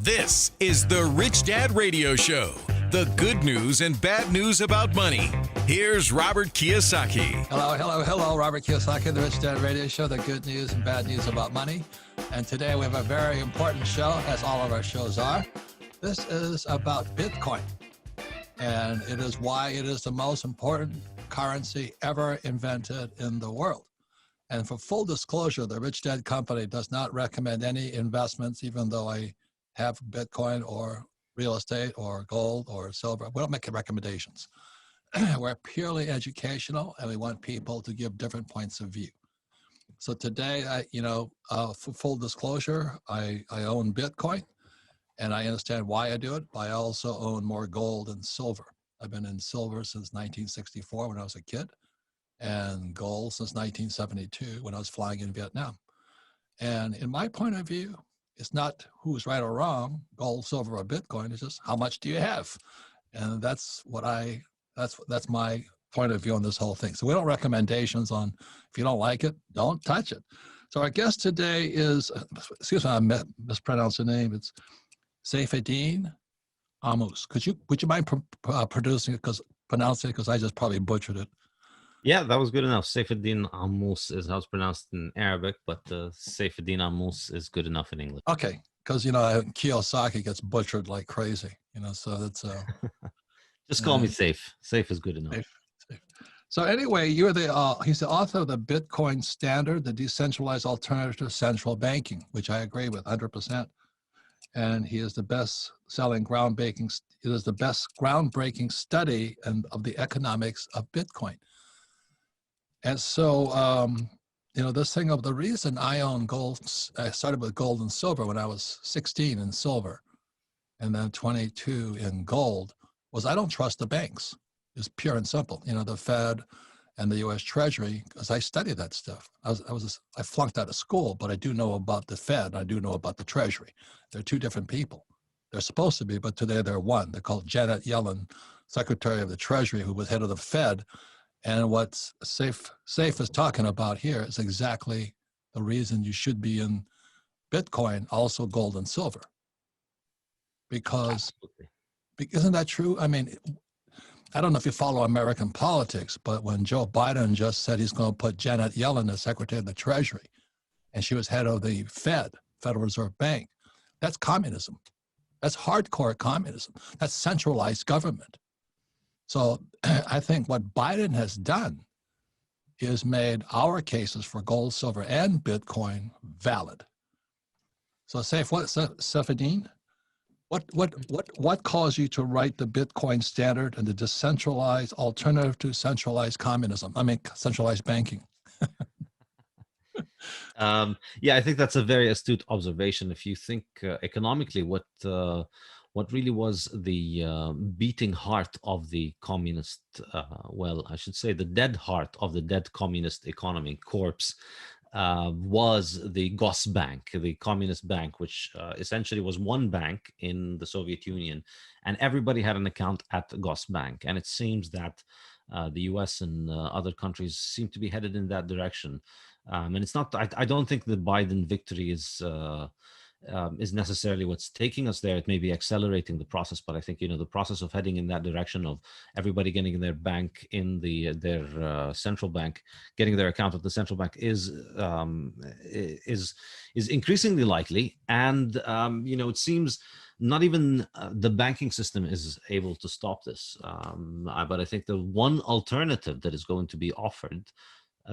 This is the Rich Dad Radio Show. The good news and bad news about money. Here's Robert Kiyosaki. Hello. Robert Kiyosaki, the Rich Dad Radio Show, the good news and bad news about money. And today we have a very important show, as all of our shows are. This is about Bitcoin. And it is why it is the most important currency ever invented in the world. And for full disclosure, the Rich Dad Company does not recommend any investments, even though I have Bitcoin or real estate or gold or silver. We don't make recommendations. We're purely educational, and we want people to give different points of view. So today, for full disclosure, I own Bitcoin, and I understand why I do it, but I also own more gold and silver. I've been in silver since 1964 when I was a kid, and gold since 1972 when I was flying in Vietnam. And in my point of view, it's not who's right or wrong, gold, silver, or Bitcoin. It's just how much do you have, and that's my point of view on this whole thing. So we don't recommendations on if you don't like it, don't touch it. So our guest today is, excuse me, I mispronounced the name. It's Saifedean Ammous. Would you mind pronouncing it because I just probably butchered it. Yeah, that was good enough. Saifedean Ammous is how it's pronounced in Arabic, but Saifedean Ammous is good enough in English. Okay, because Kiyosaki gets butchered like crazy. So that's just call me Safe. Safe is good enough. Safe. So anyway, he's the author of the Bitcoin Standard, the decentralized alternative to central banking, which I agree with 100%. And he is the best-selling groundbreaking study of the economics of Bitcoin. And so, the reason I own gold, I started with gold and silver when I was 16 in silver and then 22 in gold, was I don't trust the banks. It's pure and simple. The Fed and the U.S. Treasury, because I studied that stuff. I flunked out of school, but I do know about the Fed. I do know about the Treasury. They're two different people. They're supposed to be, but today they're one. They're called Janet Yellen, Secretary of the Treasury, who was head of the Fed. And what Safe is talking about here is exactly the reason you should be in Bitcoin, also gold and silver. Because isn't that true? I mean, I don't know if you follow American politics, but when Joe Biden just said he's going to put Janet Yellen as Secretary of the Treasury, and she was head of the Fed, Federal Reserve Bank, that's communism. That's hardcore communism. That's centralized government. So I think what Biden has done is made our cases for gold, silver, and Bitcoin valid. So Saifedean, what caused you to write the Bitcoin Standard and the decentralized alternative to centralized communism? I mean, centralized banking. I think that's a very astute observation. If you think economically, what really was the beating heart of the communist, I should say the dead heart of the dead communist economy corpse, was the Gosbank, the communist bank, which essentially was one bank in the Soviet Union, and everybody had an account at the Gosbank. And it seems that the US and other countries seem to be headed in that direction. And it's not, I don't think the Biden victory is necessarily what's taking us there. It may be accelerating the process, but I think the process of heading in that direction of everybody getting their bank in their central bank, getting their account at the central bank is increasingly likely. And it seems not even the banking system is able to stop this. But I think the one alternative that is going to be offered,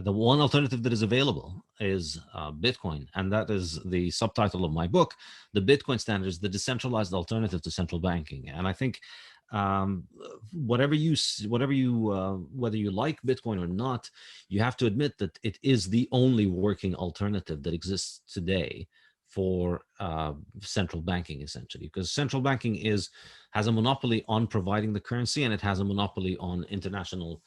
the one alternative that is available is Bitcoin. And that is the subtitle of my book, The Bitcoin Standard, the decentralized alternative to central banking. And I think whether you like Bitcoin or not, you have to admit that it is the only working alternative that exists today for central banking, essentially, because central banking has a monopoly on providing the currency, and it has a monopoly on international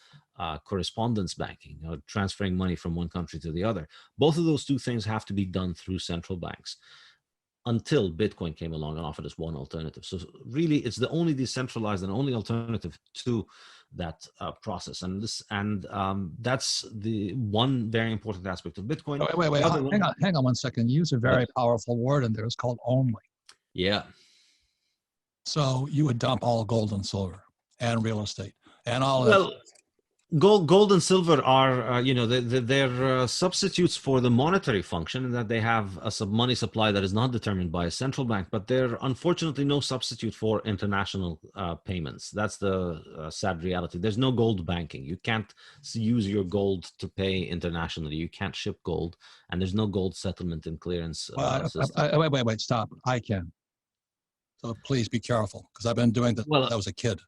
correspondence banking, transferring money from one country to the other. Both of those two things have to be done through central banks until Bitcoin came along and offered us one alternative. So really, it's the only decentralized and only alternative to that process. And that's the one very important aspect of Bitcoin. Wait. Hang on 1 second. You use a very powerful word in there. It's called only. Yeah. So you would dump all gold and silver and real estate and all that. Well, gold and silver are, they're substitutes for the monetary function in that they have a money supply that is not determined by a central bank, but they're unfortunately no substitute for international payments. That's the sad reality. There's no gold banking. You can't use your gold to pay internationally. You can't ship gold, and there's no gold settlement and clearance system. Wait, stop. I can. So please be careful, because I've been doing this Well, since I was a kid.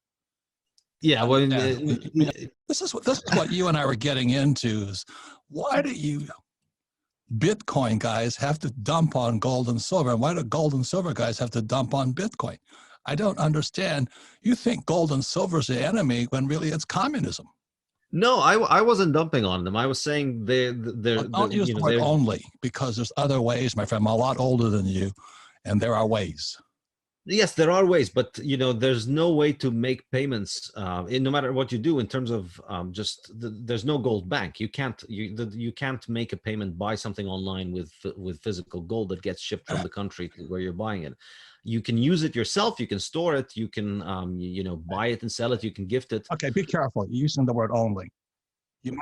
Yeah, well, This is what you and I were getting into is, why do you Bitcoin guys have to dump on gold and silver? And why do gold and silver guys have to dump on Bitcoin? I don't understand. You think gold and silver is the enemy when really it's communism. no, I wasn't dumping on them. I was saying Don't use the word only, because there's other ways, my friend. I'm a lot older than you, and there are ways. Yes, there are ways, but there's no way to make payments. No matter what you do, in terms of there's no gold bank. You can't make a payment, buy something online with physical gold that gets shipped from the country to where you're buying it. You can use it yourself. You can store it. You can buy it and sell it. You can gift it. Okay, be careful. You're using the word only. You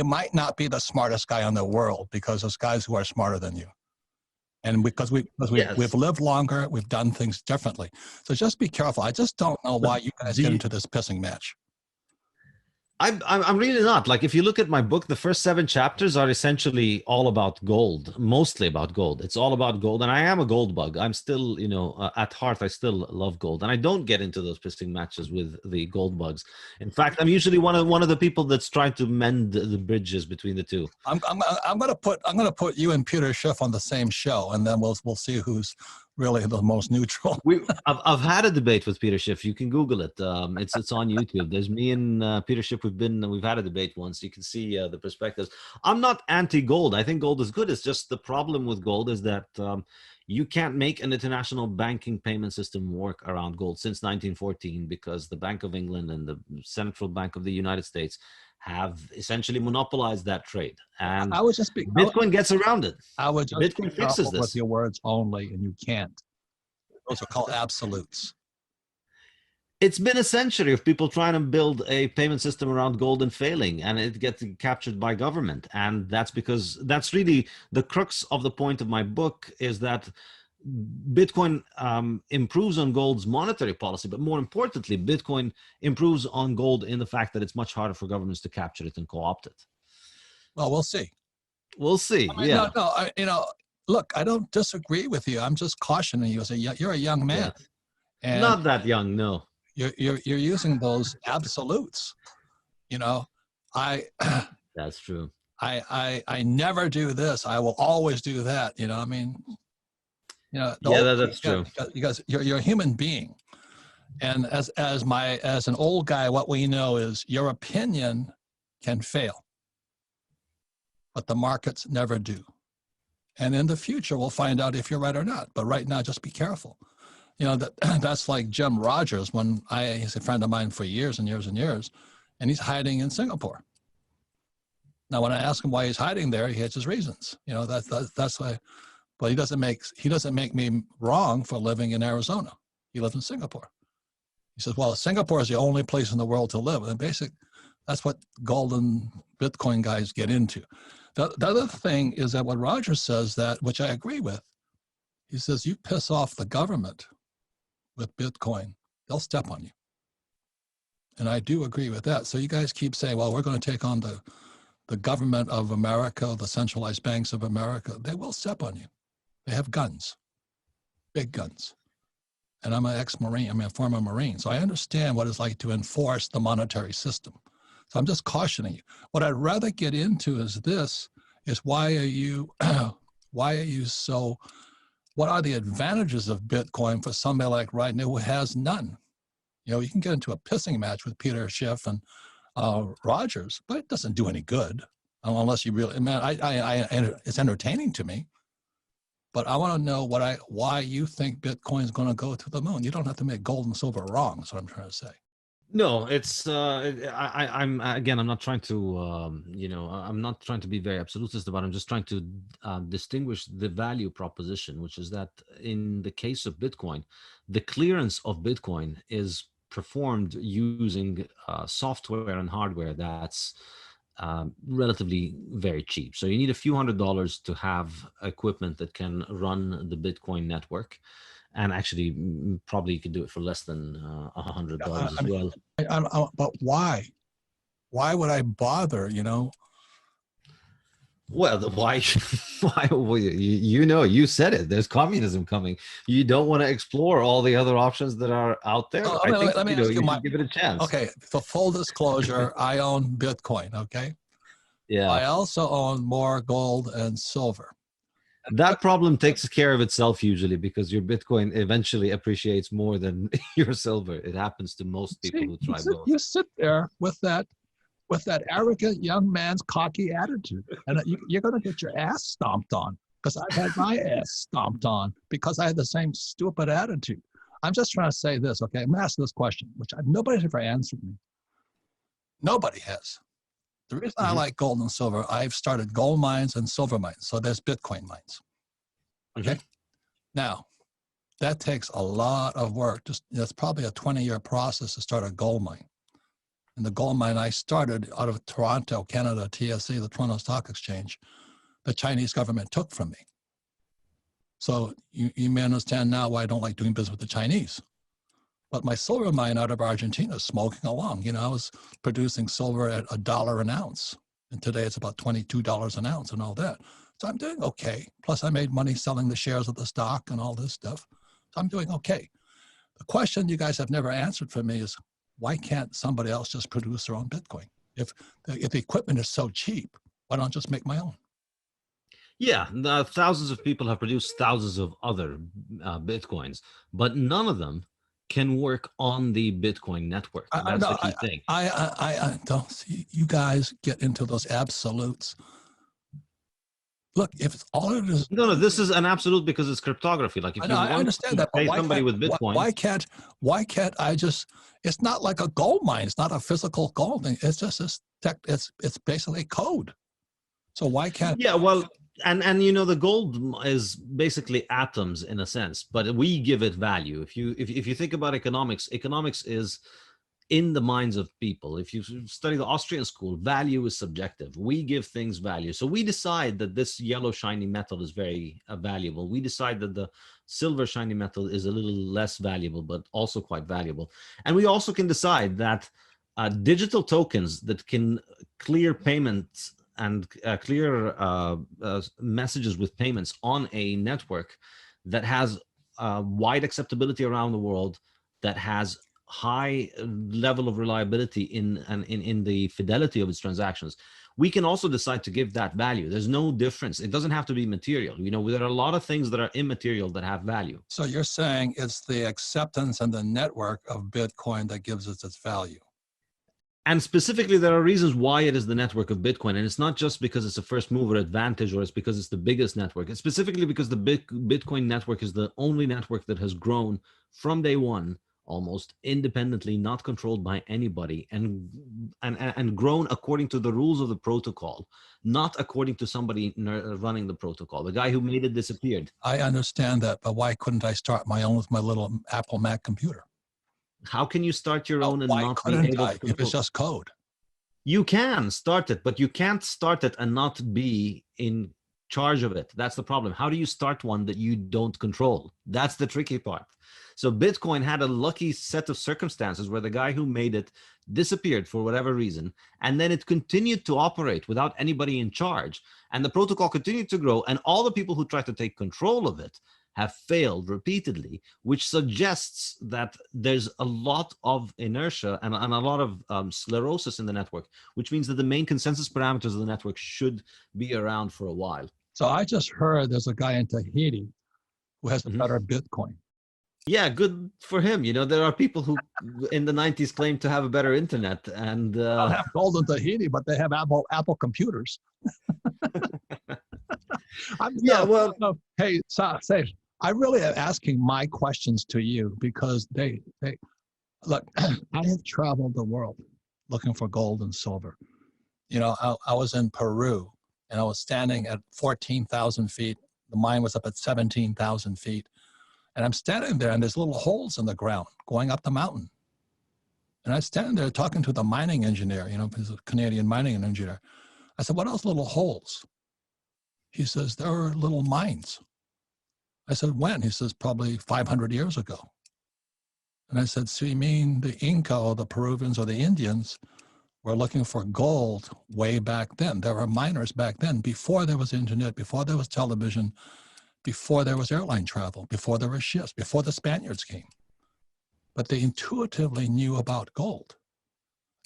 might not be the smartest guy in the world, because there's guys who are smarter than you. And because we've lived longer, we've done things differently. So just be careful. I just don't know why you guys get into this pissing match. I'm really not. Like, if you look at my book, the first 7 chapters are essentially all about gold, mostly about gold. It's all about gold, and I am a gold bug. I'm still, at heart, I still love gold, and I don't get into those pissing matches with the gold bugs. In fact, I'm usually one of the people that's trying to mend the bridges between the two. I'm gonna put you and Peter Schiff on the same show, and then we'll see who's really the most neutral. I've had a debate with Peter Schiff. You can Google it. It's on YouTube. There's me and Peter Schiff. We've had a debate once. You can see the perspectives. I'm not anti-gold. I think gold is good. It's just the problem with gold is that you can't make an international banking payment system work around gold since 1914, because the Bank of England and the Central Bank of the United States have essentially monopolized that trade, and Bitcoin gets around it. Bitcoin fixes this with your words only, and you can't. Those are called absolutes. It's been a century of people trying to build a payment system around gold and failing, and it gets captured by government. And that's because that's really the crux of the point of my book, is that Bitcoin improves on gold's monetary policy, but more importantly, Bitcoin improves on gold in the fact that it's much harder for governments to capture it and co-opt it. Well, we'll see. We'll see. Yeah. Look, I don't disagree with you. I'm just cautioning you. You're a young man. Yeah. And not that young, no. You're using those absolutes. That's true. I never do this. I will always do that. That's true. Because you're a human being, and as an old guy, what we know is your opinion can fail, but the markets never do. And in the future, we'll find out if you're right or not. But right now, just be careful. That's like Jim Rogers. He's a friend of mine for years and years and years, and he's hiding in Singapore. Now, when I ask him why he's hiding there, he has his reasons. That's why. But he doesn't make me wrong for living in Arizona. He lives in Singapore. He says, well, Singapore is the only place in the world to live. And that's what gold and Bitcoin guys get into. The other thing is that what Rogers says, which I agree with, he says, you piss off the government with Bitcoin, they'll step on you. And I do agree with that. So you guys keep saying, well, we're going to take on the government of America, the centralized banks of America. They will step on you. They have guns, big guns. And I'm an ex-Marine. I'm a former Marine. So I understand what it's like to enforce the monetary system. So I'm just cautioning you. What I'd rather get into is why are you so, what are the advantages of Bitcoin for somebody like right now who has none? You can get into a pissing match with Peter Schiff and Rogers, but it doesn't do any good unless you really, it's entertaining to me. But I want to know why you think Bitcoin is going to go to the moon. You don't have to make gold and silver wrong, is what I'm trying to say. No, it's I'm again. I'm not trying to I'm not trying to be very absolutist about it. I'm just trying to distinguish the value proposition, which is that in the case of Bitcoin, the clearance of Bitcoin is performed using software and hardware that's relatively very cheap. So you need a few $100s to have equipment that can run the Bitcoin network, and actually probably you could do it for less than $100 I as mean, well. but why? Why would I bother? Well, why? Why? Well, you know, you said it. There's communism coming. You don't want to explore all the other options that are out there. Oh, I think let me ask you you should give it a chance. okay, for full disclosure, I own Bitcoin, okay? Yeah, I also own more gold and silver. that problem takes care of itself usually because your Bitcoin eventually appreciates more than your silver. It happens to most people See, who try both. you sit there with that arrogant young man's cocky attitude, and you're going to get your ass stomped on because I've had my ass stomped on because I had the same stupid attitude. I'm just trying to say this, okay? I'm going to ask this question, which nobody's ever answered me. Nobody has. The reason I Mhm, like gold and silver, I've started gold mines and silver mines. So there's Bitcoin mines. Okay. mhm. Now, that takes a lot of work. That's probably a 20-year process to start a gold mine. And the gold mine I started out of Toronto, Canada, TSE, the Toronto Stock Exchange, the Chinese government took from me. So you may understand now why I don't like doing business with the Chinese. But my silver mine out of Argentina is smoking along. I was producing silver at $1 an ounce. And today it's about $22 an ounce and all that. So I'm doing okay. Plus I made money selling the shares of the stock and all this stuff. So I'm doing okay. The question you guys have never answered for me is, why can't somebody else just produce their own Bitcoin? If the equipment is so cheap, why don't I just make my own? Yeah, thousands of people have produced thousands of other Bitcoins, but none of them can work on the Bitcoin network. I That's the know key thing. I don't see you guys get into those absolutes. Look, if it's all it is, No, no, this is an absolute because it's cryptography. Like I if know you I want understand to that, but pay somebody with Bitcoin, why can't I just? It's not like a gold mine. It's not a physical gold thing. It's just this tech. It's basically code. So why can't? yeah, well, and the gold is basically atoms in a sense, but we give it value. If you think about economics, economics is in the minds of people. If you study the Austrian school, value is subjective. We give things value. So we decide that this yellow shiny metal is very valuable. We decide that the silver shiny metal is a little less valuable, but also quite valuable. And we also can decide that digital tokens that can clear payments and clear messages with payments on a network that has wide acceptability around the world, that has high level of reliability in the fidelity of its transactions, we can also decide to give that value. There's no difference. It doesn't have to be material. There are a lot of things that are immaterial that have value. So you're saying it's the acceptance and the network of Bitcoin that gives it its value. And specifically, there are reasons why it is the network of Bitcoin. And it's not just because it's a first mover advantage or it's because it's the biggest network. It's specifically because the Bitcoin network is the only network that has grown from day one, almost independently, not controlled by anybody, and grown according to the rules of the protocol, not according to somebody running the protocol. The guy who made it disappeared. I understand that, but why couldn't I start my own with my little Apple Mac computer? How can you start your own and Why not be couldn't able I to if it's control? just code? You can start it, but you can't start it and not be in charge of it. That's the problem. How do you start one that you don't control? That's the tricky part. So Bitcoin had a lucky set of circumstances where the guy who made it disappeared for whatever reason, and then it continued to operate without anybody in charge. And the protocol continued to grow, and all the people who tried to take control of it have failed repeatedly, which suggests that there's a lot of inertia and a lot of sclerosis in the network, which means that the main consensus parameters of the network should be around for a while. So I just heard there's a guy in Tahiti who has a Mhm. better Bitcoin. Yeah, good for him. There are people who in the 90s claimed to have a better internet. And They don't have gold in Tahiti, but they have Apple computers. yeah, well, No. Hey, Saif, I really am asking my questions to you because Look, I have traveled the world looking for gold and silver. I was in Peru and I was standing at 14,000 feet. The mine was up at 17,000 feet. And I'm standing there and there's little holes in the ground going up the mountain. And I'm standing there talking to the mining engineer, he's a Canadian mining engineer. I said, what are those little holes? He says, there are little mines. I said, when? He says, probably 500 years ago. And I said, so you mean the Inca or the Peruvians or the Indians were looking for gold way back then? There were miners back then, before there was internet, before there was television, before there was airline travel, before there were ships, before the Spaniards came. But they intuitively knew about gold.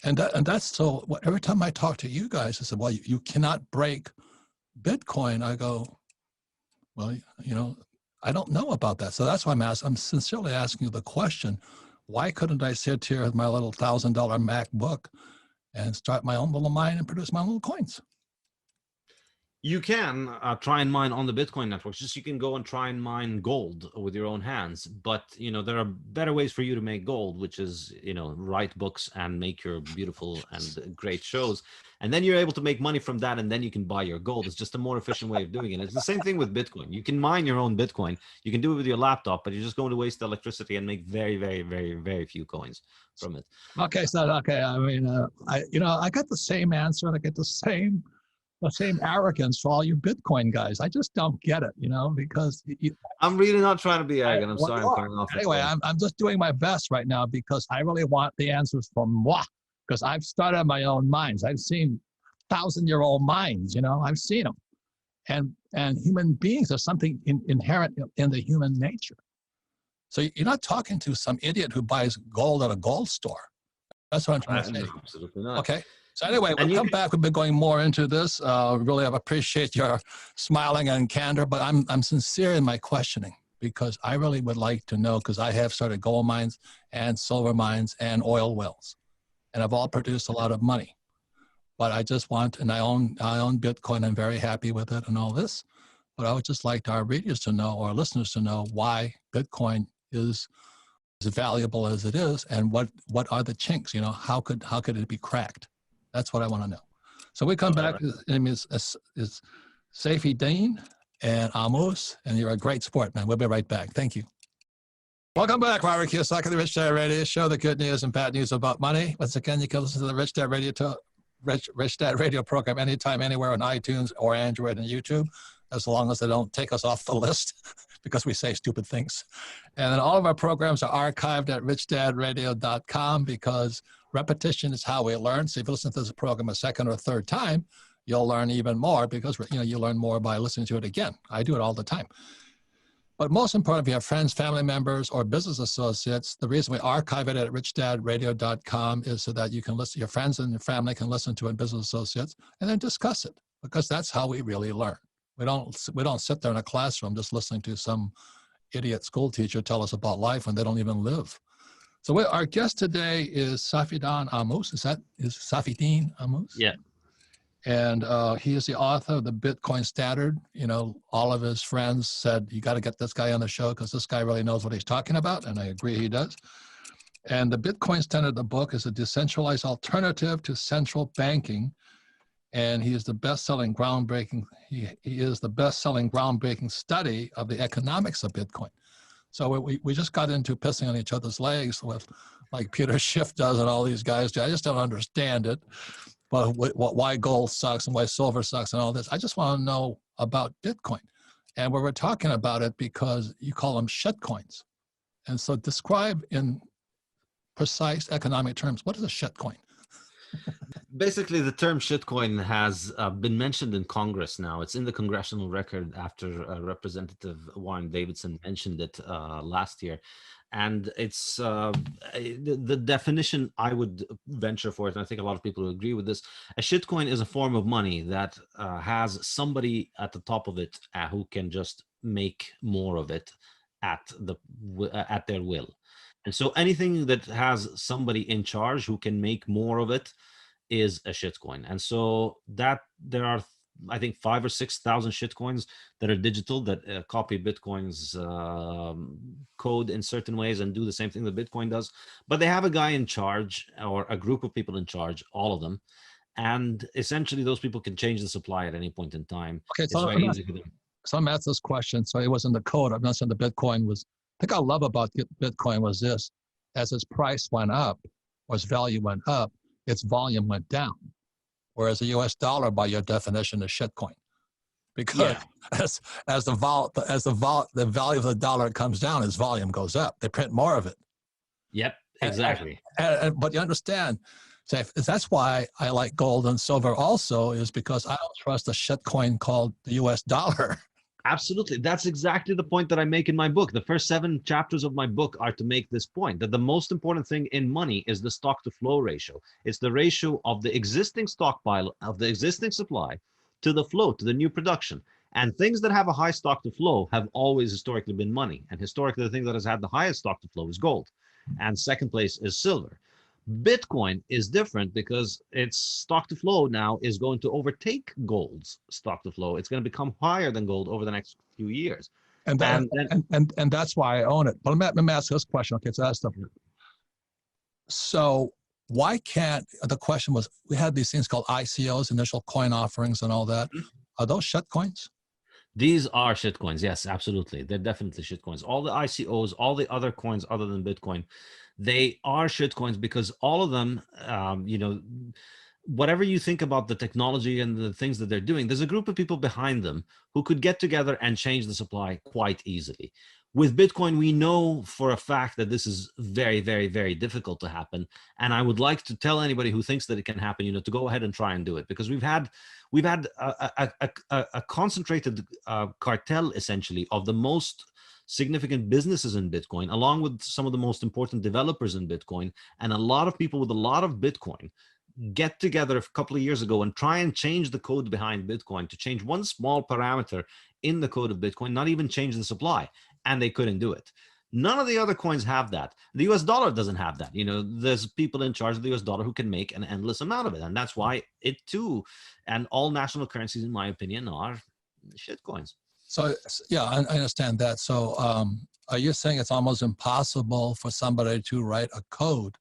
And that's so, every time I talk to you guys, I said, well, you cannot break Bitcoin. I go, well, I don't know about that. So that's why I'm sincerely asking you the question, why couldn't I sit here with my little $1,000 MacBook and start my own little mine and produce my own little coins? You can try and mine on the Bitcoin network. Just you can go and try and mine gold with your own hands. But, there are better ways for you to make gold, which is, write books and make your beautiful and great shows. And then you're able to make money from that. And then you can buy your gold. It's just a more efficient way of doing it. It's the same thing with Bitcoin. You can mine your own Bitcoin. You can do it with your laptop, but you're just going to waste electricity and make very, very, very, very few coins from it. Okay. So, okay. I mean, I got the same answer and I get the same arrogance for all you Bitcoin guys. I just don't get it, because I'm really not trying to be arrogant. I'm sorry. I'm coming off. Anyway, I'm just doing my best right now because I really want the answers from moi, because I've started my own mines. I've seen 1,000-year-old mines, I've seen them. And human beings are something inherent in the human nature. So you're not talking to some idiot who buys gold at a gold store. That's what I'm trying to say. No, absolutely not. Okay. So anyway, we'll come back. We've been going more into this. Really, I appreciate your smiling and candor, but I'm sincere in my questioning because I really would like to know, because I have started gold mines and silver mines and oil wells, and I've all produced a lot of money. But I just want, and I own Bitcoin. I'm very happy with it and all this. But I would just like our readers to know, or listeners to know, why Bitcoin is as valuable as it is, and what are the chinks? How could it be cracked? That's what I want to know. So we come back. His name is Safi Dean and Amos, and you're a great sport, man. We'll be right back. Thank you. Welcome back, Robert Kiyosaki, the Rich Dad Radio Show, the good news and bad news about money. Once again, you can listen to the Rich Dad Radio program anytime, anywhere on iTunes or Android and YouTube, as long as they don't take us off the list because we say stupid things. And then all of our programs are archived at richdadradio.com because repetition is how we learn. So if you listen to this program a second or third time, you'll learn even more because you learn more by listening to it again. I do it all the time. But most important, if you have friends, family members, or business associates, the reason we archive it at richdadradio.com is so that you can listen, your friends and your family can listen to it, business associates, and then discuss it, because that's how we really learn. We don't sit there in a classroom just listening to some idiot school teacher tell us about life when they don't even live. So our guest today is Safi-Dean Amos. Is Safi-Dean Amos? Yeah. And he is the author of the Bitcoin Standard. All of his friends said, you got to get this guy on the show because this guy really knows what he's talking about. And I agree he does. And the Bitcoin Standard, the book, is a decentralized alternative to central banking. And he is the best-selling groundbreaking study of the economics of Bitcoin. So we just got into pissing on each other's legs with, like Peter Schiff does and all these guys do. I just don't understand it. But why gold sucks and why silver sucks and all this. I just want to know about Bitcoin. And we're talking about it because you call them shitcoins. And so describe in precise economic terms, what is a shitcoin? Basically, the term shitcoin has been mentioned in Congress now. It's in the congressional record after Representative Warren Davidson mentioned it last year. And it's the definition I would venture for it, and I think a lot of people will agree with this. A shitcoin is a form of money that has somebody at the top of it who can just make more of it at their will. And so anything that has somebody in charge who can make more of it is a shitcoin. And so that there are, I think, 5,000 or 6,000 shitcoins that are digital that copy Bitcoin's code in certain ways and do the same thing that Bitcoin does, but they have a guy in charge or a group of people in charge, all of them. And essentially those people can change the supply at any point in time. Okay, It's so very easy for them. so I'm asked this question. So it was in the code. I'm not saying the Bitcoin was, I think I love about Bitcoin was this, as its price went up, or its value went up, its volume went down. Whereas the US dollar, by your definition, is shitcoin. Because as the value of the dollar comes down, its volume goes up. They print more of it. Yep, exactly. But you understand, so that's why I like gold and silver also, is because I don't trust a shitcoin called the US dollar. Absolutely. That's exactly the point that I make in my book. The first 7 chapters of my book are to make this point, that the most important thing in money is the stock to flow ratio. It's the ratio of the existing stockpile, of the existing supply, to the flow, to the new production. And things that have a high stock to flow have always historically been money. And historically, the thing that has had the highest stock to flow is gold. And second place is silver. Bitcoin is different because its stock to flow now is going to overtake gold's stock to flow. It's going to become higher than gold over the next few years. And that's why I own it. But let me ask this question. Okay, so that's the, so why can't, the question was, we had these things called ICOs, initial coin offerings and all that. Are those shit coins? These are shit coins. Yes, absolutely. They're definitely shit coins. All the ICOs, all the other coins other than Bitcoin, they are shit coins because all of them, you know, whatever you think about the technology and the things that they're doing, there's a group of people behind them who could get together and change the supply quite easily. With Bitcoin, we know for a fact that this is very, very, very difficult to happen. And I would like to tell anybody who thinks that it can happen, you know, to go ahead and try and do it, because we've had a concentrated cartel, essentially, of the most significant businesses in Bitcoin, along with some of the most important developers in Bitcoin, and a lot of people with a lot of Bitcoin get together a couple of years ago and try and change the code behind Bitcoin to change one small parameter in the code of Bitcoin, not even change the supply, and they couldn't do it. None of the other coins have that. The US dollar doesn't have that. You know, there's people in charge of the US dollar who can make an endless amount of it. And that's why it too, and all national currencies, in my opinion, are shit coins. So, yeah, I understand that. So are you saying it's almost impossible for somebody to write a code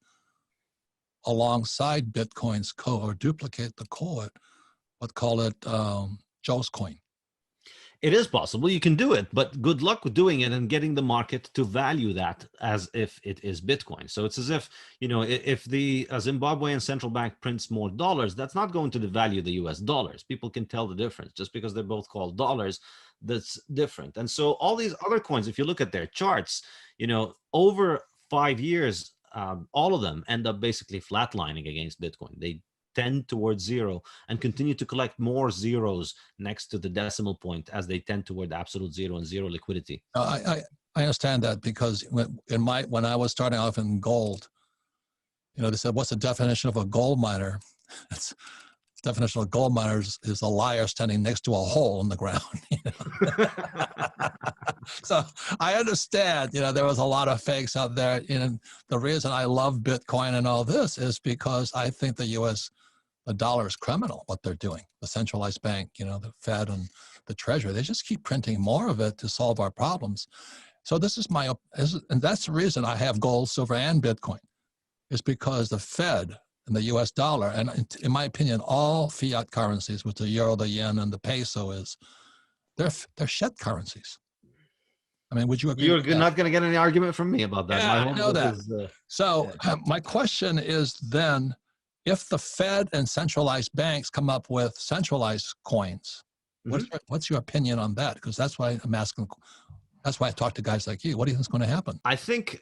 alongside Bitcoin's code or duplicate the code, but call it Joe's coin? It is possible. You can do it, but good luck with doing it and getting the market to value that as if it is Bitcoin. So it's as if, you know, if the Zimbabwean central bank prints more dollars, that's not going to devalue the US dollars. People can tell the difference. Just because they're both called dollars, that's different. And so all these other coins, if you look at their charts, you know, over 5 years, all of them end up basically flatlining against Bitcoin. They tend towards zero and continue to collect more zeros next to the decimal point as they tend toward absolute zero and zero liquidity. I understand that, because when I was starting off in gold, you know, they said, what's the definition of a gold miner? It's definition of a gold miner is a liar standing next to a hole in the ground. You know? So I understand, you know, there was a lot of fakes out there. And the reason I love Bitcoin and all this is because I think the dollar is criminal, what they're doing. The centralized bank, you know, the Fed and the Treasury, they just keep printing more of it to solve our problems. So this is and that's the reason I have gold, silver, and Bitcoin, is because the Fed and the US dollar, and in my opinion, all fiat currencies, with the euro, the yen, and the peso, they're shit currencies. I mean, would you agree? You're not going to get any argument from me about that. Yeah, I know that. My question is then, if the Fed and centralized banks come up with centralized coins, what's your opinion on that? Because that's why I'm asking. That's why I talk to guys like you. What do you think is going to happen? I think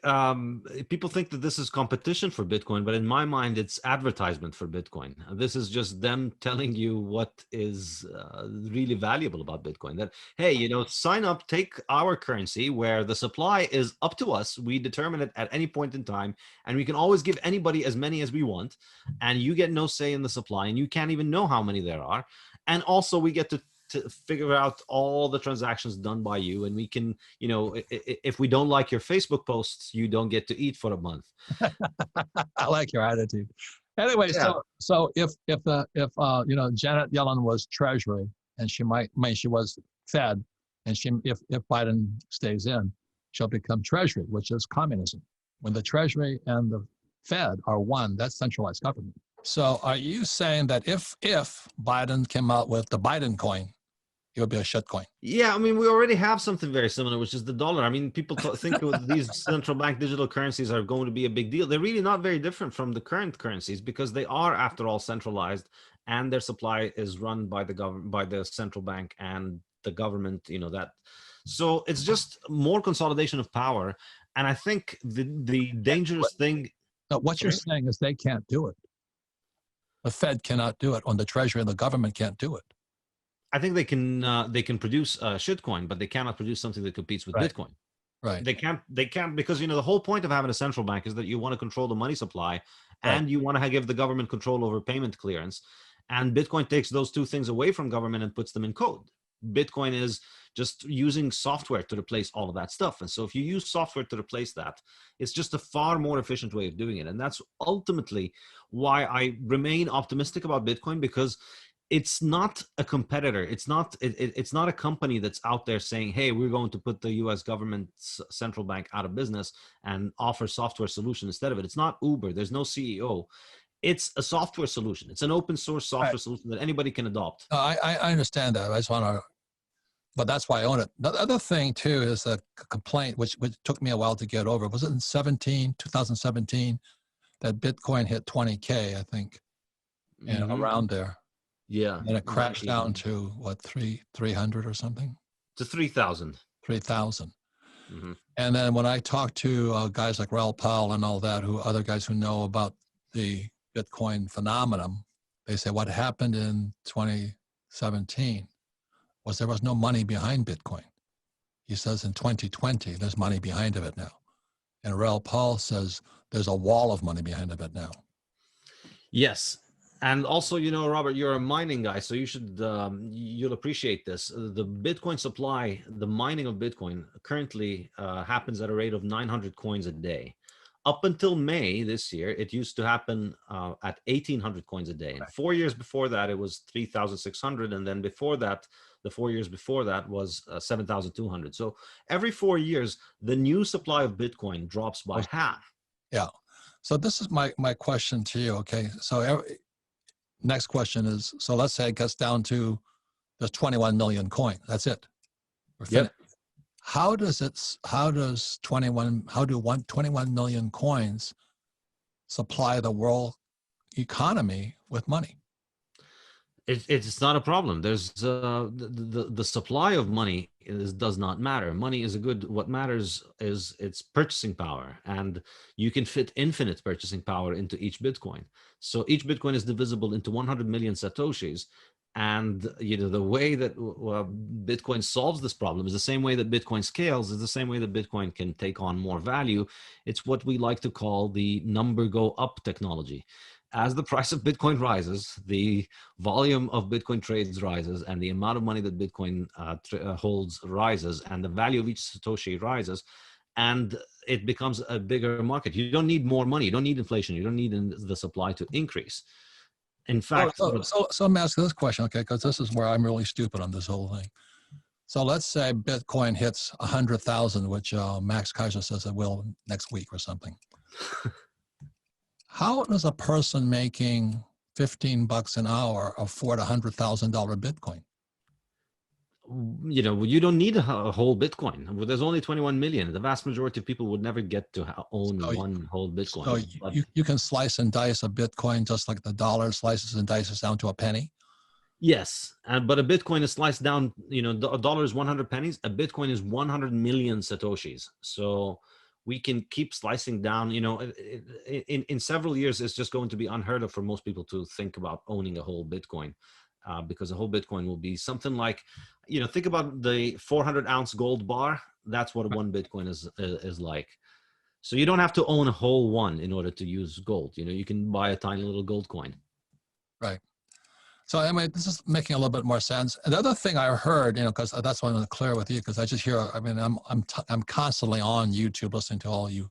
people think that this is competition for Bitcoin, but in my mind, it's advertisement for Bitcoin. This is just them telling you what is really valuable about Bitcoin. That, hey, you know, sign up, take our currency where the supply is up to us. We determine it at any point in time, and we can always give anybody as many as we want. And you get no say in the supply, and you can't even know how many there are. And also, we get to figure out all the transactions done by you, and we can, you know, if we don't like your Facebook posts, you don't get to eat for a month. I like your attitude. Anyway, yeah. So if you know, Janet Yellen was Treasury, and she was Fed, and if Biden stays in, shall become treasury, which is communism. When the treasury and the Fed are one, that's centralized government. So are you saying that if Biden came out with the Biden coin, it would be a shit coin? Yeah, I mean, we already have something very similar, which is the dollar. I mean, people think these central bank digital currencies are going to be a big deal. They're really not very different from the current currencies because they are, after all, centralized, and their supply is run by the government, by the central bank and the government. That. So it's just more consolidation of power. And I think the dangerous thing. No, what you're saying is they can't do it. The Fed cannot do it, or the treasury and the government can't do it. I think they can produce a shitcoin, but they cannot produce something that competes with Bitcoin. Right. They can't because the whole point of having a central bank is that you want to control the money supply and you want to give the government control over payment clearance. And Bitcoin takes those two things away from government and puts them in code. Bitcoin is just using software to replace all of that stuff. And so if you use software to replace that, it's just a far more efficient way of doing it. And that's ultimately why I remain optimistic about Bitcoin, because it's not a competitor. It's not a company that's out there saying, hey, we're going to put the US government's central bank out of business and offer software solution instead of it. It's not Uber. There's no CEO. It's a software solution. It's an open source software solution that anybody can adopt. I understand that. I just want to, but that's why I own it. The other thing too is a complaint, which took me a while to get over. Was it in 2017, that Bitcoin hit 20K, I think, and around there. Yeah. And it crashed down to what, 300 or something? To 3,000. 3,000. And then when I talk to guys like Raoul Pal and all that, other guys who know about the Bitcoin phenomenon, they say what happened in 2017 was there was no money behind Bitcoin. He says in 2020, there's money behind it now. And Raoul Pal says there's a wall of money behind it now. Yes. And also, Robert, you're a mining guy, so you should, you'll appreciate this. The Bitcoin supply, the mining of Bitcoin currently happens at a rate of 900 coins a day. Up until May this year, it used to happen at 1,800 coins a day. And 4 years before that, it was 3,600. And then before that, the 4 years before that was 7,200. So every 4 years, the new supply of Bitcoin drops by half. Yeah. So this is my question to you. Okay. So next question is, so let's say it gets down to there's 21 million coins. That's it. We're finished. How do 21 million coins supply the world economy with money? It's not a problem. There's the supply of money does not matter. Money is what matters is its purchasing power, and you can fit infinite purchasing power into each Bitcoin. So each Bitcoin is divisible into 100 million Satoshis. And the way that Bitcoin solves this problem is the same way that Bitcoin scales, is the same way that Bitcoin can take on more value. It's what we like to call the number go up technology. As the price of Bitcoin rises, the volume of Bitcoin trades rises, and the amount of money that Bitcoin holds rises, and the value of each Satoshi rises, and it becomes a bigger market. You don't need more money. You don't need inflation. You don't need the supply to increase. In fact, so let me ask this question, okay? Because this is where I'm really stupid on this whole thing. So let's say Bitcoin hits 100,000, which Max Kaiser says it will next week or something. How does a person making $15 an hour afford $100,000 Bitcoin? You don't need a whole Bitcoin. There's only 21 million. The vast majority of people would never get to own one whole Bitcoin. So you can slice and dice a Bitcoin just like the dollar slices and dices down to a penny? Yes, but a Bitcoin is sliced down, a dollar is 100 pennies. A Bitcoin is 100 million Satoshis. So we can keep slicing down, in several years, it's just going to be unheard of for most people to think about owning a whole Bitcoin. Because a whole Bitcoin will be something like, think about the 400-ounce gold bar. That's what one Bitcoin is like. So you don't have to own a whole one in order to use gold. You can buy a tiny little gold coin. Right. So anyway, this is making a little bit more sense. And the other thing I heard, because that's why I want to clear with you, because I just hear, I'm constantly on YouTube listening to all you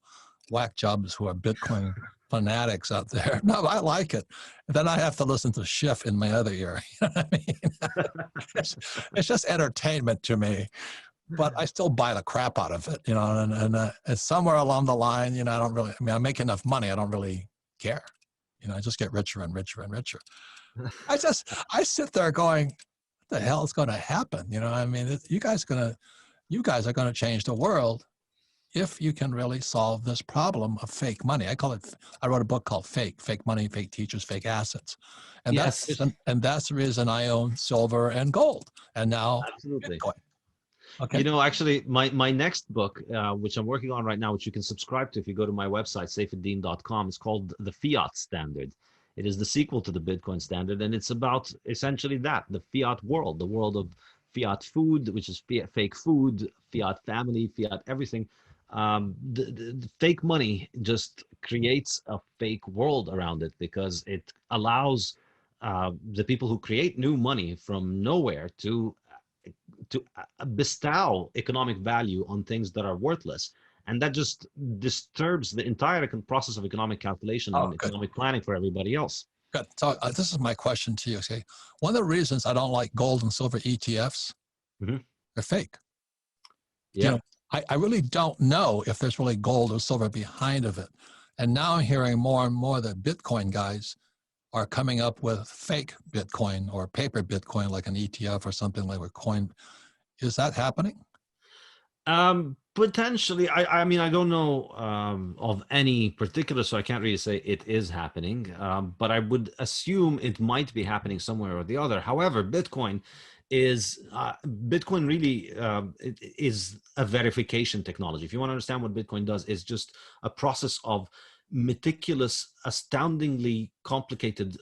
whack jobs who are Bitcoin fanatics out there. No, I like it. And then I have to listen to Schiff in my other ear. You know what I mean? It's just entertainment to me. but I still buy the crap out of it, and somewhere along the line, I don't really, I make enough money. I don't really care. I just get richer and richer and richer. I sit there going, what the hell is going to happen? You guys are going to change the world if you can really solve this problem of fake money. I wrote a book called Fake Money, Fake Teachers, Fake Assets. And Yes, that's the reason I own silver and gold and now absolutely. Bitcoin. Okay. Actually, my next book, which I'm working on right now, which you can subscribe to if you go to my website, saifedean.com, is called The Fiat Standard. It is the sequel to the Bitcoin Standard, and it's about essentially that, the fiat world, the world of fiat food, which is fake food, fiat family, fiat everything. The fake money just creates a fake world around it because it allows the people who create new money from nowhere to bestow economic value on things that are worthless, and that just disturbs the entire process of economic calculation and economic planning for everybody else. Good. So this is my question to you. Okay, one of the reasons I don't like gold and silver ETFs, they're fake. Yeah. I really don't know if there's really gold or silver behind of it. And now I'm hearing more and more that Bitcoin guys are coming up with fake Bitcoin or paper Bitcoin, like an ETF or something like a coin. Is that happening? Potentially. I mean, I don't know of any particular, so I can't really say it is happening, but I would assume it might be happening somewhere or the other. However, Bitcoin really is a verification technology. If you want to understand what Bitcoin does, it's just a process of meticulous, astoundingly complicated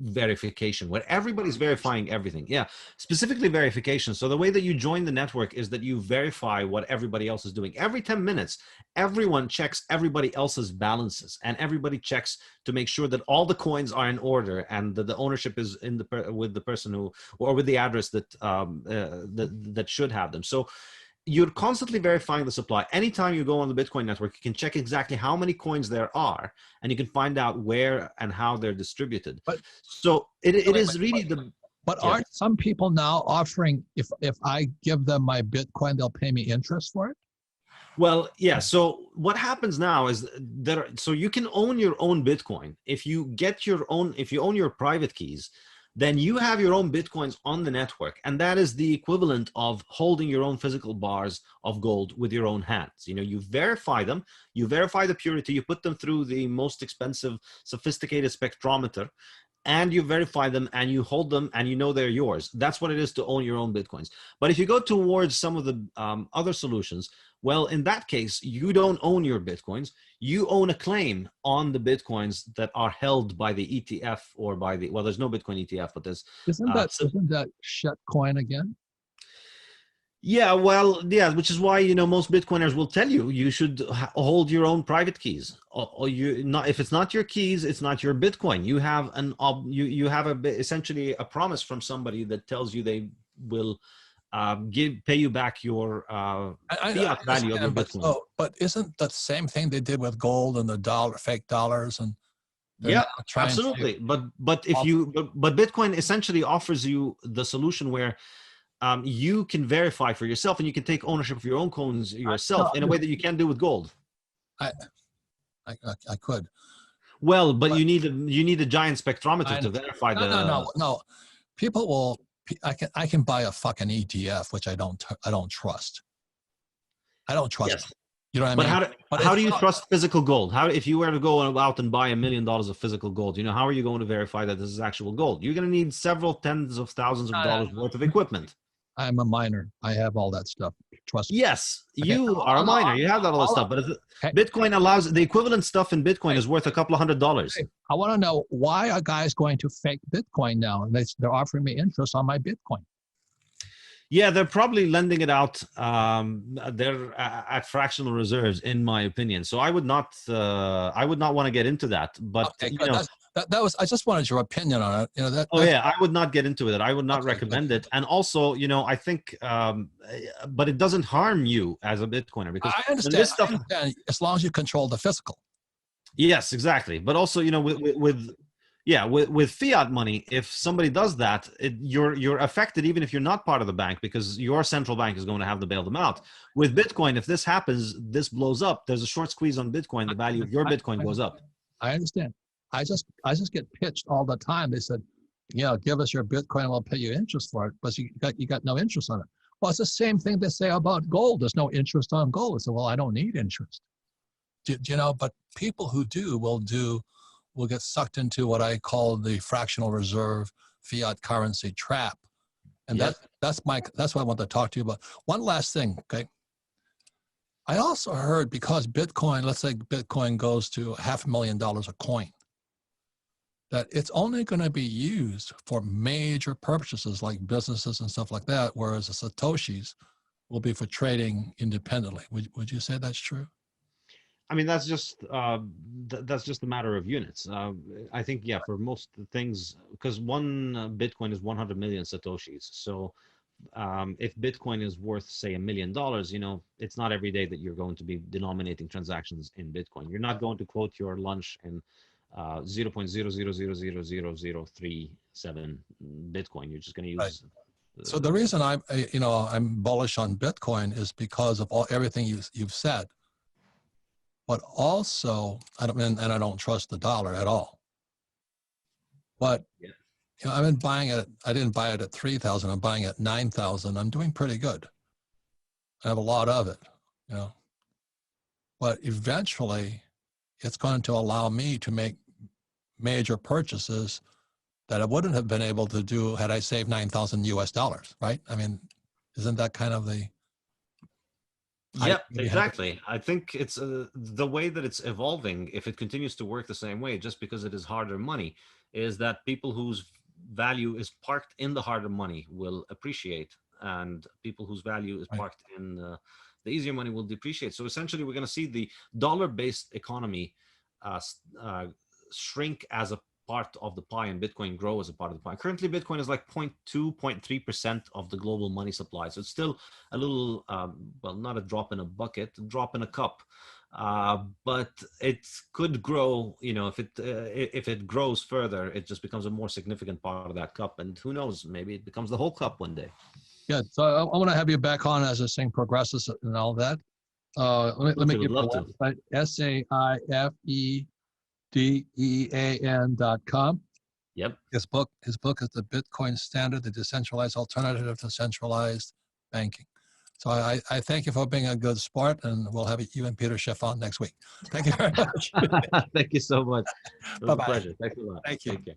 verification where everybody's verifying everything. Yeah, specifically verification. So the way that you join the network is that you verify what everybody else is doing. Every 10 minutes, everyone checks everybody else's balances, and everybody checks to make sure that all the coins are in order and that the ownership is with the person who, or with the address that that should have them. So you're constantly verifying the supply. Anytime you go on the Bitcoin network, you can check exactly how many coins there are, and you can find out where and how they're distributed. So it is really the... But aren't some people now offering, if I give them my Bitcoin, they'll pay me interest for it? Well, yeah. So what happens now is so you can own your own Bitcoin. If you own your private keys, then you have your own Bitcoins on the network. And that is the equivalent of holding your own physical bars of gold with your own hands. You verify them, you verify the purity, you put them through the most expensive, sophisticated spectrometer, and you verify them and you hold them and they're yours. That's what it is to own your own Bitcoins. But if you go towards some of the other solutions, well, in that case, you don't own your Bitcoins. You own a claim on the Bitcoins that are held by the ETF or by the, well, there's no Bitcoin ETF, but there's... Isn't that shitcoin again? Yeah, well, yeah, which is why, most Bitcoiners will tell you should hold your own private keys. Or if it's not your keys, it's not your Bitcoin. You have essentially a promise from somebody that tells you they will pay you back your fiat value of your Bitcoin. But isn't that the same thing they did with gold and the dollar, fake dollars, and yeah, absolutely. But Bitcoin essentially offers you the solution where you can verify for yourself and you can take ownership of your own coins yourself in a way that you can't do with gold. I could. Well, but you need a giant spectrometer to verify No. People will. I can buy a fucking ETF, which I don't trust. I don't trust. Yes. It. You know what I mean? How do you trust physical gold? If you were to go out and buy $1 million of physical gold, how are you going to verify that this is actual gold? You're going to need several tens of thousands of dollars worth of equipment. I'm a miner. I have all that stuff. Trust me. Yes, you are a miner. You have all that stuff. But Bitcoin allows the equivalent stuff in Bitcoin is worth a couple of $100. I want to know why are guys going to fake Bitcoin now? They're offering me interest on my Bitcoin. Yeah, they're probably lending it out. They're at fractional reserves, in my opinion. So I would not want to get into that. But that was. I just wanted your opinion on it. I would not get into it. I would not recommend it. And also, I think, but it doesn't harm you as a Bitcoiner because I understand. This stuff, I understand as long as you control the physical. Yes, exactly. But also, Yeah, with fiat money, if somebody does that, you're affected even if you're not part of the bank, because your central bank is going to have to bail them out. With Bitcoin, if this happens, this blows up. There's a short squeeze on Bitcoin. The value of your Bitcoin goes up. I understand. I just get pitched all the time. They said, give us your Bitcoin and we'll pay you interest for it, but you got no interest on it. Well, it's the same thing they say about gold. There's no interest on gold. I said, well, I don't need interest. But people who will get sucked into what I call the fractional reserve fiat currency trap. And that's what I want to talk to you about. One last thing, okay? I also heard, because Bitcoin, let's say Bitcoin goes to $500,000 a coin, that it's only going to be used for major purchases like businesses and stuff like that, whereas the Satoshis will be for trading independently. Would you say that's true? I mean, that's just a matter of units. I think, yeah, for most things, because one Bitcoin is 100 million Satoshis. So if Bitcoin is worth, say, $1 million, it's not every day that you're going to be denominating transactions in Bitcoin. You're not going to quote your lunch in 0.000000037 Bitcoin. You're just going to use. Right. So the reason I'm bullish on Bitcoin is because of everything you've said. But also, I don't trust the dollar at all. But I've been buying it. I didn't buy it at 3,000. I'm buying it at 9,000. I'm doing pretty good. I have a lot of it, But eventually, it's going to allow me to make major purchases that I wouldn't have been able to do had I saved 9,000 US dollars, right? I mean, isn't that kind of the... Yeah, exactly. I think it's the way that it's evolving. If it continues to work the same way, just because it is harder money, is that people whose value is parked in the harder money will appreciate, and people whose value is parked in the easier money will depreciate. So essentially, we're going to see the dollar-based economy shrink as a part of the pie, and Bitcoin grow as a part of the pie. Currently, Bitcoin is like 0.2, 0.3% of the global money supply. So it's still a little, well, not a drop in a bucket, a drop in a cup. But it could grow, if it grows further, it just becomes a more significant part of that cup. And who knows, maybe it becomes the whole cup one day. Good. So I want to have you back on as this thing progresses and all that. Let me give you a website, SAIFEDEAN.com. Yep. His book is The Bitcoin Standard, the Decentralized Alternative to Centralized Banking. So I thank you for being a good sport, and we'll have you and Peter Schiff on next week. Thank you very much. Thank you so much. It was a pleasure. Thanks a lot. Thank you. Take care.